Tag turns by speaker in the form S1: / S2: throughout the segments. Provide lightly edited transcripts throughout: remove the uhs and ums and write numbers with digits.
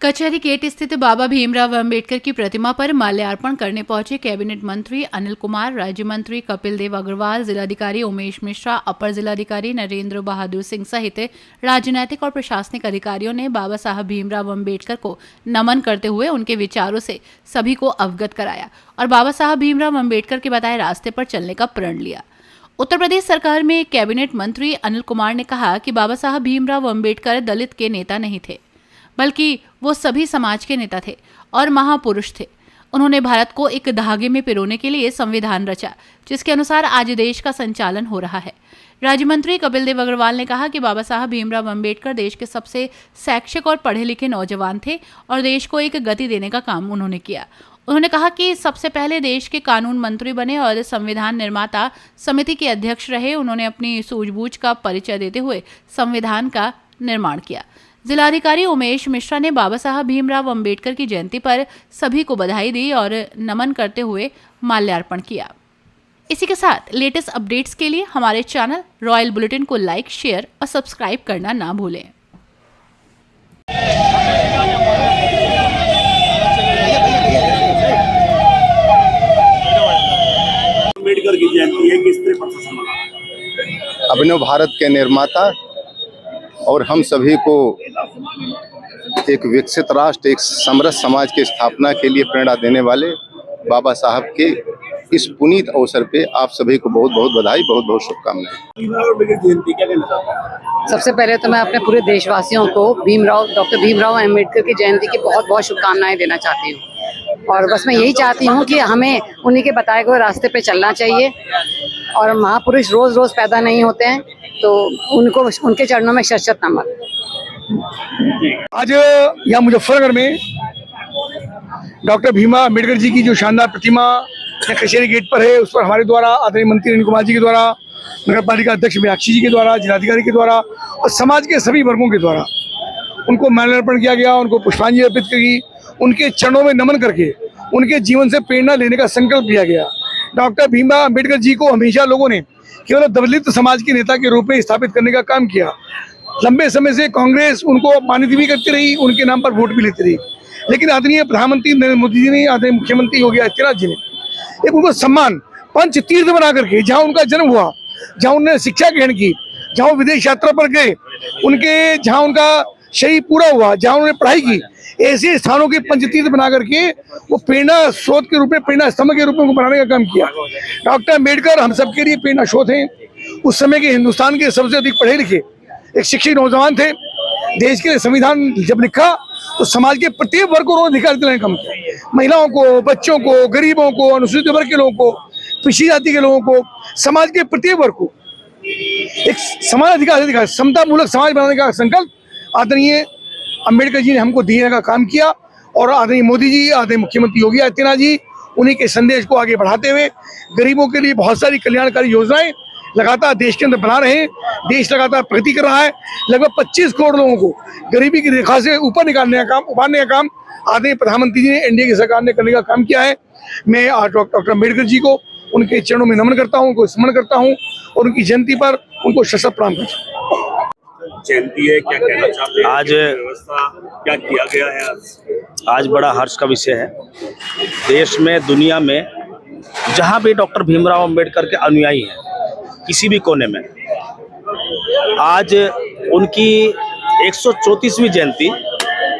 S1: कचहरी गेट स्थित बाबा भीमराव अंबेडकर की प्रतिमा पर माल्यार्पण करने पहुंचे कैबिनेट मंत्री अनिल कुमार, राज्य मंत्री कपिल देव अग्रवाल, जिलाधिकारी उमेश मिश्रा, अपर जिलाधिकारी नरेंद्र बहादुर सिंह सहित राजनैतिक और प्रशासनिक अधिकारियों ने बाबा साहब भीमराव अंबेडकर को नमन करते हुए उनके विचारों से सभी को अवगत कराया और बाबा साहब भीमराव अंबेडकर के बताए रास्ते पर चलने का प्रण लिया। उत्तर प्रदेश सरकार में कैबिनेट मंत्री अनिल कुमार ने कहा कि बाबा साहब भीमराव अंबेडकर दलित के नेता नहीं थे, बल्कि वो सभी समाज के नेता थे और महापुरुष थे। उन्होंने भारत को एक धागे में पिरोने के लिए संविधान रचा, जिसके अनुसार आज देश का संचालन हो रहा है। राज्य मंत्री कपिल देव अग्रवाल ने कहा कि बाबा साहब भीमराव अंबेडकर देश के सबसे शैक्षिक और पढ़े लिखे नौजवान थे और देश को एक गति देने का काम उन्होंने किया। उन्होंने कहा कि सबसे पहले देश के कानून मंत्री बने और संविधान निर्माता समिति के अध्यक्ष रहे। उन्होंने अपनी सूझबूझ का परिचय देते हुए संविधान का निर्माण किया। जिलाधिकारी उमेश मिश्रा ने बाबा साहब भीमराव अंबेडकर की जयंती पर सभी को बधाई दी और नमन करते हुए माल्यार्पण किया। इसी के साथ लेटेस्ट अपडेट्स के लिए हमारे चैनल रॉयल बुलेटिन को लाइक, शेयर और सब्सक्राइब करना ना भूलें।
S2: अंबेडकर की जयंती है, किस तरह प्रशासन मना?
S3: अभिनव भारत के निर्माता और हम सभी को एक विकसित राष्ट्र, एक समृद्ध समाज की स्थापना के लिए प्रेरणा देने वाले बाबा साहब के इस पुनीत अवसर पे आप सभी को बहुत बहुत बधाई, बहुत बहुत शुभकामनाएं।
S2: जयंती क्या कहना चाहते हैं?
S4: सबसे पहले तो मैं अपने पूरे देशवासियों को डॉक्टर भीमराव अंबेडकर की जयंती की बहुत बहुत शुभकामनाएं देना चाहती हूँ। और बस मैं यही चाहती हूँ कि हमें उन्हीं के बताए गए रास्ते पे चलना चाहिए और महापुरुष रोज रोज पैदा नहीं होते हैं, तो उनको उनके चरणों में शत नमन।
S5: आज यहाँ मुजफ्फरनगर में डॉक्टर भीमराव अंबेडकर जी की जो शानदार प्रतिमा कचहरी गेट पर है, उस पर हमारे द्वारा आदरणीय मंत्री अनिल कुमार जी के द्वारा, नगर पालिका अध्यक्ष मीनाक्षी जी के द्वारा, जिलाधिकारी के द्वारा और समाज के सभी वर्गों के द्वारा उनको माल्यार्पण किया गया, उनको पुष्पांजलि अर्पित की, उनके चरणों में नमन करके उनके जीवन से प्रेरणा लेने का संकल्प लिया गया। डॉक्टर भीमराव अंबेडकर जी को हमेशा लोगों ने केवल दलित समाज के नेता के रूप में स्थापित करने का काम किया। लंबे समय से कांग्रेस उनको मान्यता भी करती रही, उनके नाम पर वोट भी लेती रही, लेकिन आदरणीय प्रधानमंत्री नरेंद्र मोदी जी ने, आदरणीय मुख्यमंत्री योगी आदित्यनाथ जी ने एक उनको सम्मान पंच तीर्थ बना करके, जहाँ उनका जन्म हुआ, जहाँ उन्होंने शिक्षा ग्रहण की, जहाँ विदेश यात्रा पर गए, उनके जहाँ उनका शरीर पूरा हुआ, जहाँ उन्होंने पढ़ाई की, ऐसे स्थानों के पंचतीर्थ बना करके वो प्रेरणा स्रोत के रूप में, प्रेरणा स्तंभ के रूप में उनको बनाने का काम किया। डॉक्टर अम्बेडकर हम सबके लिए प्रेरणा स्रोत हैं। उस समय के हिंदुस्तान के सबसे अधिक पढ़े लिखे एक शिक्षित नौजवान थे। देश के संविधान जब लिखा तो समाज के प्रत्येक वर्ग को उन्होंने अधिकार दिलाने का काम किया। महिलाओं को, बच्चों को, गरीबों को, अनुसूचित वर्ग के लोगों को, पिछड़ी जाति के लोगों को, समाज के प्रत्येक वर्ग को एक समान अधिकार, समता मूलक समाज बनाने का संकल्प आदरणीय अंबेडकर जी ने हमको देने का काम किया। और आदरणीय मोदी जी, आदरणीय मुख्यमंत्री योगी आदित्यनाथ जी उन्हीं के संदेश को आगे बढ़ाते हुए गरीबों के लिए बहुत सारी कल्याणकारी योजनाएं लगातार देश के अंदर बना रहे हैं। देश लगातार प्रगति कर रहा है। लगभग 25 करोड़ लोगों को गरीबी की रेखा से ऊपर निकालने का काम, उभारने का काम आदरणीय प्रधानमंत्री जी ने, एनडीए की सरकार ने करने का काम किया है। मैं डॉक्टर अम्बेडकर जी को उनके चरणों में नमन करता हूँ, उनको स्मरण करता हूँ और उनकी जयंती पर उनको शत प्रणाम करता हूँ।
S2: जयंती है, क्या कहना चाहते हैं?
S6: आज
S2: व्यवस्था क्या किया गया है?
S6: आज बड़ा हर्ष का विषय है। देश में, दुनिया में जहां भी डॉक्टर भीमराव अंबेडकर के अनुयायी हैं, किसी भी कोने में, आज उनकी 134वीं जयंती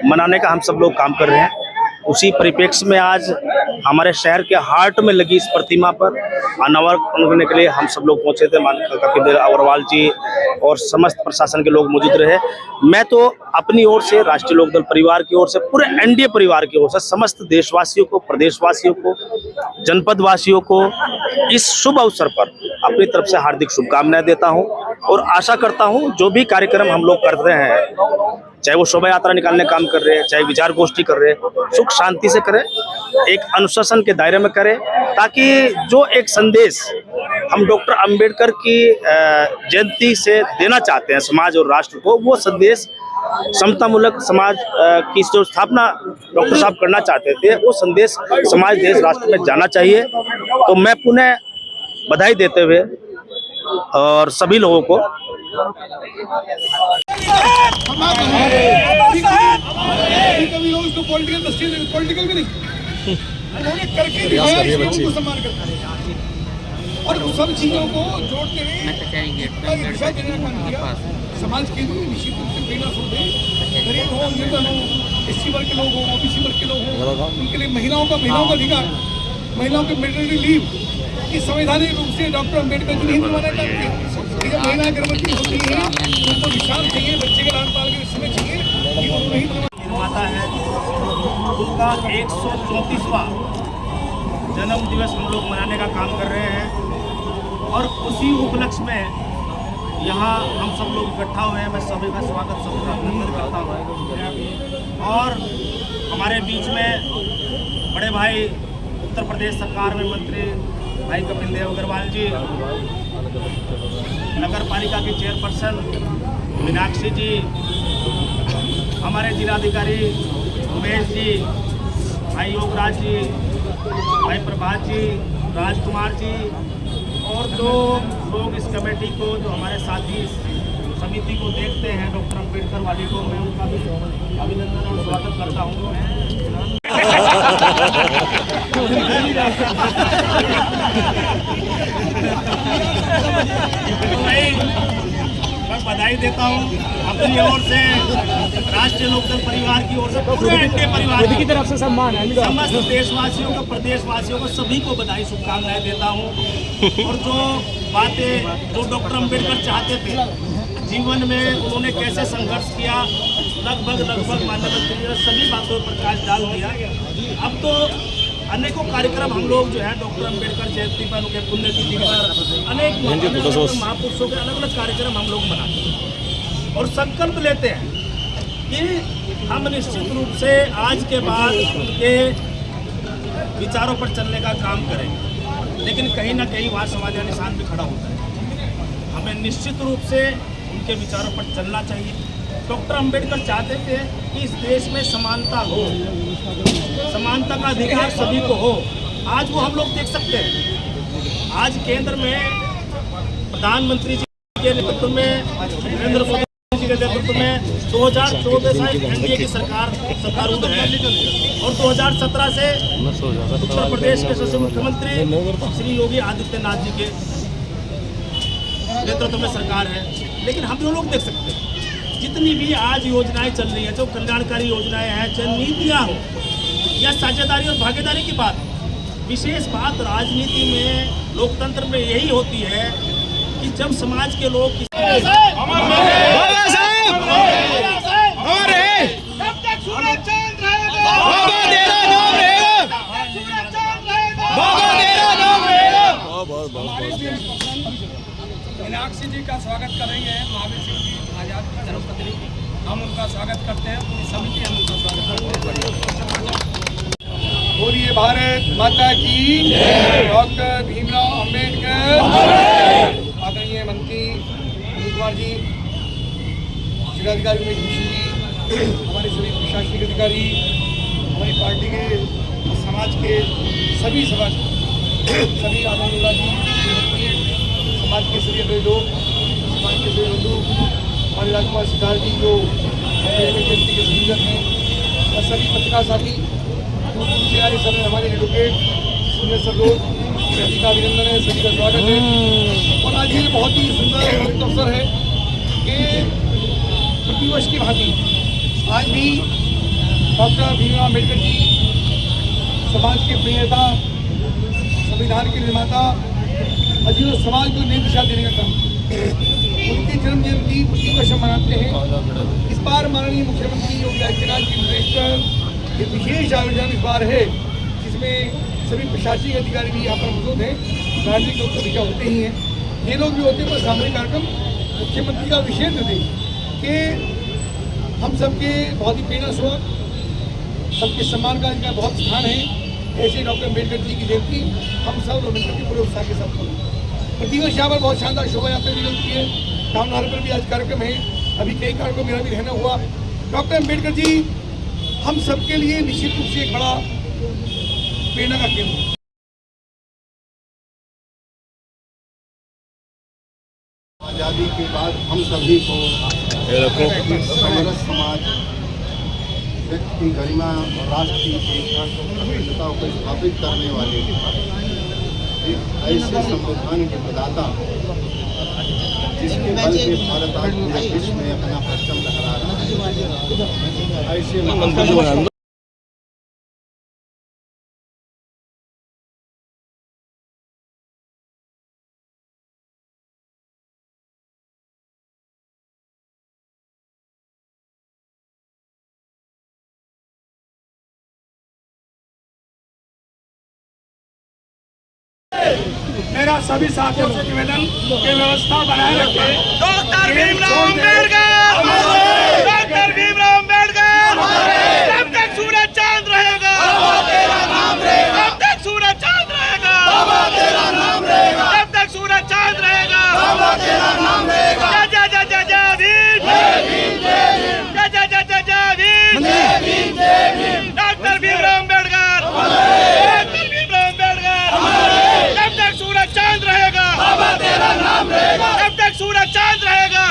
S6: मनाने का हम सब लोग काम कर रहे हैं। उसी परिप्रेक्ष्य में आज हमारे शहर के हार्ट में लगी इस प्रतिमा पर अनावरण करने के लिए हम सब लोग पहुंचे थे। माननीय कपिल देव अग्रवाल जी और समस्त प्रशासन के लोग मौजूद रहे। मैं तो अपनी ओर से, राष्ट्रीय लोकदल परिवार की ओर से, पूरे एनडीए परिवार की ओर से समस्त देशवासियों को, प्रदेशवासियों को, जनपद वासियों को इस शुभ अवसर पर अपनी तरफ से हार्दिक शुभकामनाएं देता हूं और आशा करता हूं जो भी कार्यक्रम हम लोग कर रहे हैं, चाहे वो शोभा यात्रा निकालने काम कर रहे हैं, चाहे विचार गोष्ठी कर रहे हैं, सुख शांति से करें, एक अनुशासन के दायरे में करें, ताकि जो एक संदेश हम डॉक्टर अंबेडकर की जयंती से देना चाहते हैं समाज और राष्ट्र को, वो संदेश समतामूलक समाज की जो स्थापना डॉक्टर साहब करना चाहते थे, वो संदेश समाज, देश, राष्ट्र में जाना चाहिए। तो मैं पुनः बधाई देते हुए और सभी लोगों को
S7: हमारे
S5: पॉलिटिकल दृष्टि, पॉलिटिकल भी नहीं, उन्होंने करके दिखाया, इसलिए उनको सम्मान करता है। और सब चीजों को जोड़ते हुए दिशा देने का काम किया। समाज के लिए निश्चित रूप से प्रेरणा स्रोत है। गरीब हो, निर्धन हो, एससी वर्ग के लोग हो, ओबीसी वर्ग के लोग हो, उनके लिए महिलाओं का अधिकार, महिलाओं के मेटर्निटी लीव की संवैधानिक रूप से डॉक्टर अम्बेडकर जी ने हिंदू माना काम किया। जब महिलाएं गर्भवती होती हैं उनको विश्राम चाहिए, बच्चे के लाल पाल के समय चाहिए, ये उनको
S6: निर्माता है, उनका 134वां जन्म दिवस हम लोग मनाने का काम कर रहे हैं। और उसी उपलक्ष्य में यहाँ हम सब लोग इकट्ठा हुए हैं। मैं सभी का स्वागत, सभी का अभिनंदन करता हूँ। और हमारे बीच में बड़े भाई उत्तर प्रदेश सरकार में मंत्री भाई कपिल देव अग्रवाल जी, नगर पालिका की चेयरपर्सन मीनाक्षी जी, हमारे जिलाधिकारी उमेश जी, भाई योगराज जी, भाई प्रभात जी, राजकुमार जी, और जो लोग इस कमेटी को, जो हमारे साथी समिति को देखते हैं, डॉक्टर अम्बेडकर वाली को, मैं उनका भी अभिनंदन और स्वागत करता हूँ। मैं बधाई देता हूँ अपनी ओर से, राष्ट्रीय लोकदल परिवार की ओर से, पूरे एनडीए परिवार की तरफ से सम्मान है। समस्त देशवासियों को, प्रदेशवासियों को, सभी को बधाई, शुभकामनाएं देता हूँ। और जो बातें जो डॉक्टर अम्बेडकर चाहते थे जीवन में, उन्होंने कैसे संघर्ष किया, लगभग माननीय मंत्री ने सभी बातों पर प्रकाश डाल दिया। अब तो अनेकों कार्यक्रम हम लोग जो है डॉक्टर अम्बेडकर जयंती पर, उनके पुण्यतिथि पर, अनेक महापुरुषों के अलग अलग कार्यक्रम हम लोग मनाते हैं और संकल्प लेते हैं कि हम निश्चित रूप से आज के बाद उनके विचारों पर चलने का काम करेंगे। लेकिन कहीं ना कहीं वहाँ समाज का निशान भी खड़ा होता है। हमें निश्चित रूप से उनके विचारों पर चलना चाहिए। डॉक्टर अम्बेडकर चाहते थे कि इस देश में समानता हो, समानता का अधिकार सभी को हो। आज वो हम लोग देख सकते हैं। आज केंद्र में प्रधानमंत्री जी के नेतृत्व में, नरेंद्र मोदी जी के नेतृत्व में 2014 से एनडीए की सरकार सत्तारूढ़ है और 2017 से उत्तर प्रदेश के सचिव मुख्यमंत्री श्री योगी आदित्यनाथ जी के नेतृत्व में सरकार है। लेकिन हम लोग देख सकते हैं जितनी भी आज योजनाएं चल रही हैं, जो कल्याणकारी योजनाएं हैं, चाहे नीतियाँ हो या साझेदारी और भागीदारी की बात, विशेष बात राजनीति में, लोकतंत्र में यही होती है कि जब समाज के लोग
S5: मीनाक्षी जी का स्वागत करेंगे, महावीर सिंह जी आजाद की धर्मपत्नी, हम उनका स्वागत करते हैं, पूरी समिति हम उनका स्वागत करते हैं। बोलिए भारत माता की, डॉक्टर भीमराव अम्बेडकर। आदरणीय मंत्री अनिल कुमार जी, जिलाधिकारी उमेश मिश्र जी, हमारे सभी प्रशासनिक अधिकारी, हमारी पार्टी के, समाज के सभी आदरणीय जी, समाज के सभी अपने लोग, समाज के सभी बंधु, हमारे राजकुमार सिद्धार्थ जी जो जयंती के संयोजक हैं, और सभी पत्रकार साथी दूर दूर से आए, सब हमारे एडवोकेट सुनील सरोज, सभी का अभिनंदन है, सभी का स्वागत है। और आज ये बहुत ही सुंदर अवसर है कि प्रतिवर्ष की भांति आज भी डॉक्टर भीमराव अम्बेडकर जी समाज के प्रियता, संविधान के निर्माता, अजीब समाज को नई दिशा देने का काम, उनकी जन्म जयंती प्रतिवर्ष मनाते हैं। इस बार माननीय मुख्यमंत्री योगी आदित्यनाथ जी निर्देश ये विशेष आयोजन इस बार है, जिसमें सभी प्रशासनिक अधिकारी भी यहाँ पर मौजूद हैं। राजनीतिक लोग तो भैया होते ही हैं, ये लोग भी होते हैं, पर सामूहिक कार्यक्रम मुख्यमंत्री का विशेष निर्देश कि हम सबके बहुत ही प्रेरणा स्रोत, सबके सम्मान का इनका बहुत स्थान है। ऐसे डॉक्टर अम्बेडकर जी की जयंती हम सब लोग मिलकर के पूरे उत्साह के साथ करें। प्रतिवर्ष यहाँ पर बहुत शानदार शोभा यात्रा निकलती है। टाउन हॉल पर भी आज कार्यक्रम है, अभी कई कार्यक्रम मेरा भी रहना हुआ। डॉक्टर अम्बेडकर जी हम सबके लिए निश्चित रूप से एक बड़ा प्रेरणा का केंद्र है।
S3: आज़ादी के बाद हम सभी को समरस समाज व्यक्ति की गरिमा और राष्ट्र की एकता अखंडता को स्थापित करने वाले एक ऐसे संविधान के प्रदाता जिसके बल पे भारत आज पूरे विश्व में अपना परचम लहरा रहा है, ऐसे
S5: मेरा सभी साथियों से निवेदन कि व्यवस्था बनाए रखें।
S7: डॉक्टर भीमराव अम्बेडकर, डॉक्टर भीमराव अम्बेडकर, जब तक सूरज चांद रहेगा, जब तक सूरज चांद रहेगा, जब तक सूरज चांद रहेगा, जय जय जय जय भीम, जय जय जय जय भीम, डॉक्टर भीमराव अम्बेडकर, डॉक्टर भीमराव अम्बेडकर, जब तक सूरज चांद रहेगा, जब तक सूरज चांद रहेगा,